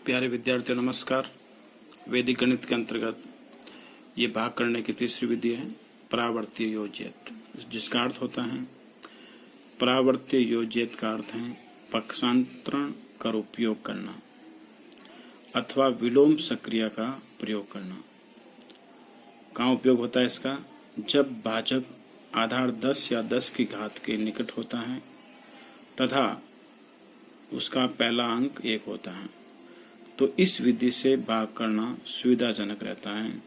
प्यारे विद्यार्थियों नमस्कार। वैदिक गणित के अंतर्गत ये भाग करने की तीसरी विधि है परावर्तीय योज्यत, जिसका अर्थ होता है परावर्तीय योज्यत का अर्थ है पक्षांतरण कर उपयोग करना अथवा विलोम सक्रिया का प्रयोग करना। कहाँ उपयोग होता है इसका? जब भाजक आधार 10 या 10 की घात के निकट होता है तथा उसका पहला अंक 1 होता है, तो इस विधि से भाग करना सुविधाजनक रहता है।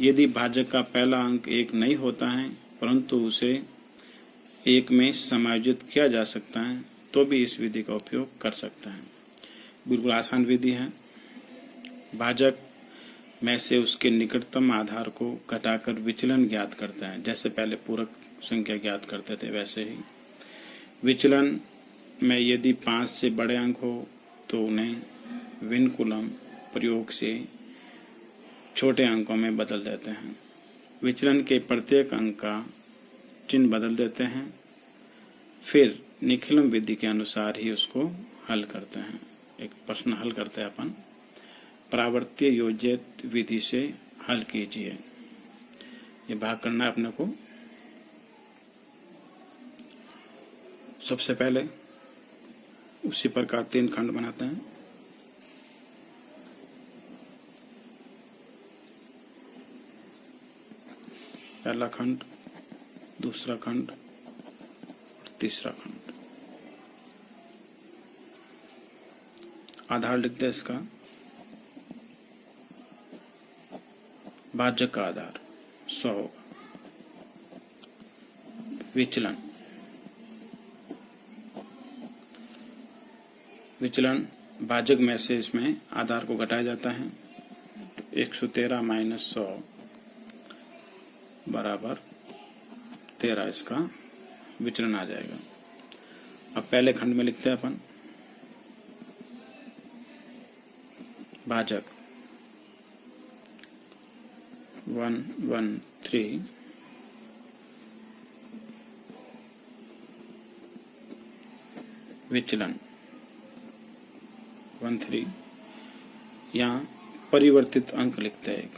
यदि भाजक का पहला अंक 1 नहीं होता है परंतु उसे 1 में समायोजित किया जा सकता है तो भी इस विधि का उपयोग कर सकता है। बिल्कुल आसान विधि है। भाजक में से उसके निकटतम आधार को घटाकर विचलन ज्ञात करता है। जैसे पहले पूरक संख्या ज्ञात करते थे वैसे ही विचलन में यदि 5 से बड़े अंक हो तो उन्हें विनकुलम प्रयोग से छोटे अंकों में बदल देते हैं। विचलन के प्रत्येक अंक का चिन्ह बदल देते हैं, फिर निखिलम विधि के अनुसार ही उसको हल करते हैं। एक प्रश्न हल करते हैं अपन। परावर्तीय योज्यत विधि से हल कीजिए। ये भाग करना है अपने को। सबसे पहले उसी प्रकार 3 खंड बनाते हैं। पहला खंड, दूसरा खंड और तीसरा खंड। आधार लिखते हैं इसका। भाजक का आधार 100 होगा। विचलन भाजक में से इसमें आधार को घटाया जाता है। 113 माइनस 100 बराबर 13 इसका विचलन आ जाएगा। अब पहले खंड में लिखते हैं अपन भाजक 113 विचलन 13। यहाँ परिवर्तित अंक लिखते हैं।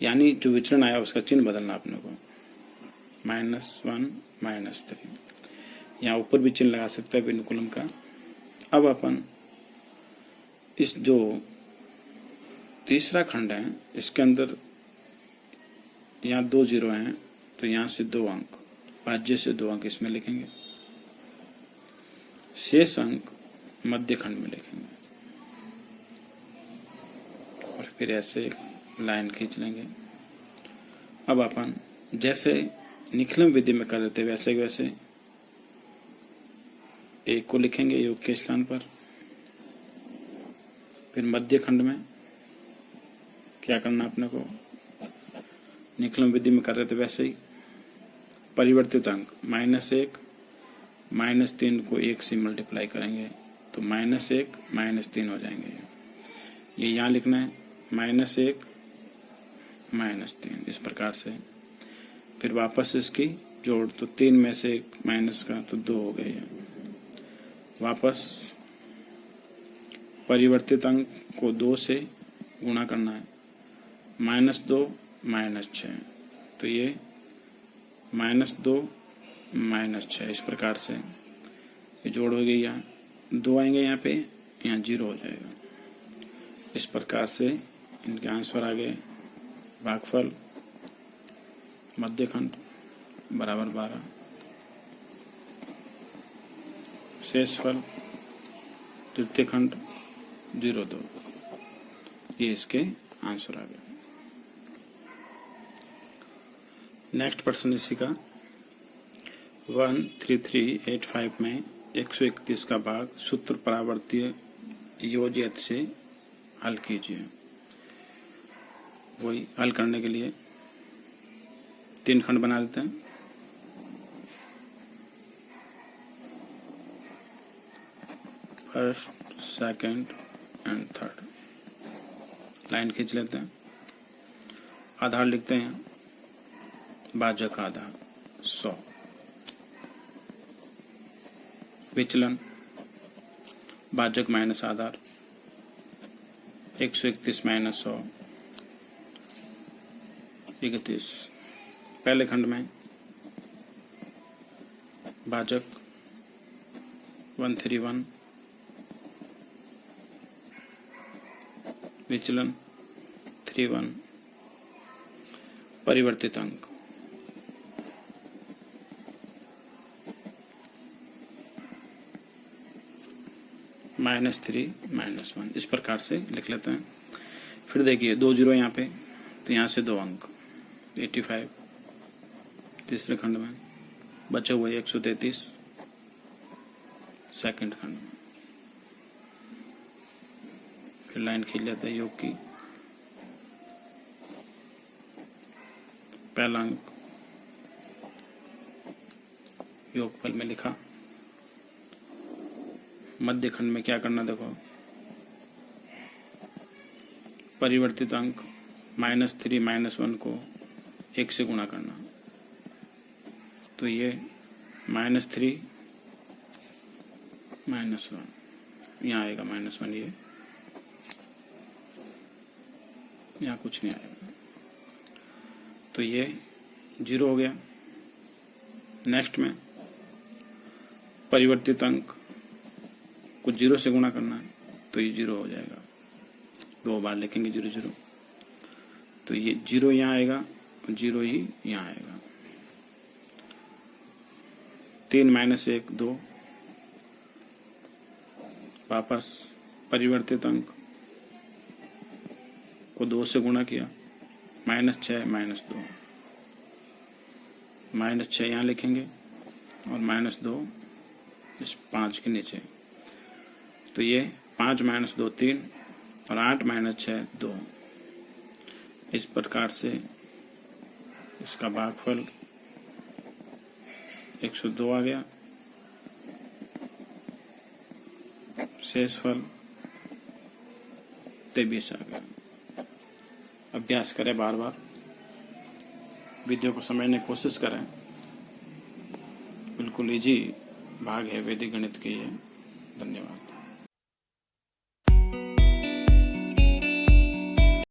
यानी जो विचलन आया उसका चिन्ह बदलना अपने को। -1 -3। यहाँ ऊपर भी चिन्ह लगा सकते हैं विनुकुलम का। अब अपन इस जो तीसरा खंड है इसके अंदर यहाँ 2 0 हैं तो यहाँ से 2 अंक, भाज्य से 2 अंक इसमें लिखेंगे। शेष अंक मध्य खंड में लिखेंगे और फिर ऐसे लाइन खींच लेंगे। अब अपन जैसे निखिलम विधि में कर देते वैसे वैसे 1 को लिखेंगे योग के स्थान पर। फिर मध्य खंड में क्या करना अपने को? निखिलम विधि में कर रहे थे वैसे ही परिवर्तित अंक -1 -3 को 1 से मल्टीप्लाई करेंगे तो -1 -3 हो जाएंगे। ये यहाँ लिखना है -1 -3 इस प्रकार से। फिर वापस इसकी जोड़ तो 3 में से माइनस का तो 2 हो गए। वापस परिवर्तित अंक को 2 से गुणा करना है। -2 -6 तो ये -2 -6 इस प्रकार से ये जोड़ हो गई। यहाँ 2 आएंगे, यहाँ पे यहाँ 0 हो जाएगा। इस प्रकार से इनके आंसर आ गए। भागफल मध्य खंड बराबर 12, शेषफल तृतीय खंड 0-2। ये इसके आंसर आ गए। नेक्स्ट प्रश्न इसी का 13385 में 131 का भाग सूत्र परावर्तीय योज्यत से हल कीजिए। वही हल करने के लिए 3 खंड बना देते हैं। First, second and third. Line खींच लेते हैं। आधार लिखते हैं। भाजक आधार 100 विचलन, भाजक माइनस आधार, 131 माइनस 100, 31। पहले खंड में भाजक 131, विचलन 31, परिवर्तित अंक -3 -1, इस प्रकार से लिख लेते हैं। फिर देखिए 2 जीरो यहाँ पे, तो यहाँ से 2 अंक 85, तीसरे खंड में बचे हुए 133, सेकंड खंड में। फिर लाइन खींच लेते हैं योग की। पहला अंक योगफल में लिखा। मध्य खंड में क्या करना देखो, परिवर्तित अंक -3 -1 को 1 से गुणा करना। तो ये -3 -1, यहाँ आएगा -1, ये यहाँ कुछ नहीं आएगा, तो ये 0 हो गया। नेक्स्ट में परिवर्तित अंक को 0 से गुणा करना है, तो ये 0 हो जाएगा। 2 बार लिखेंगे 0 0, तो ये 0 यहाँ आएगा और 0 ही यहाँ आएगा। 3 -1 2, वापस परिवर्तित अंक को 2 से गुणा किया, -6 -2, -6 यहाँ लिखेंगे और -2 इस 5 के नीचे, तो ये 5 -2 3 और 8 -6 2। इस प्रकार से इसका भागफल 102 आ गया। शेषफल 23 आ गया। अभ्यास करें, बार बार वीडियो को समझने की कोशिश करें। बिल्कुल इजी भाग है वैदिक गणित के ये। धन्यवाद।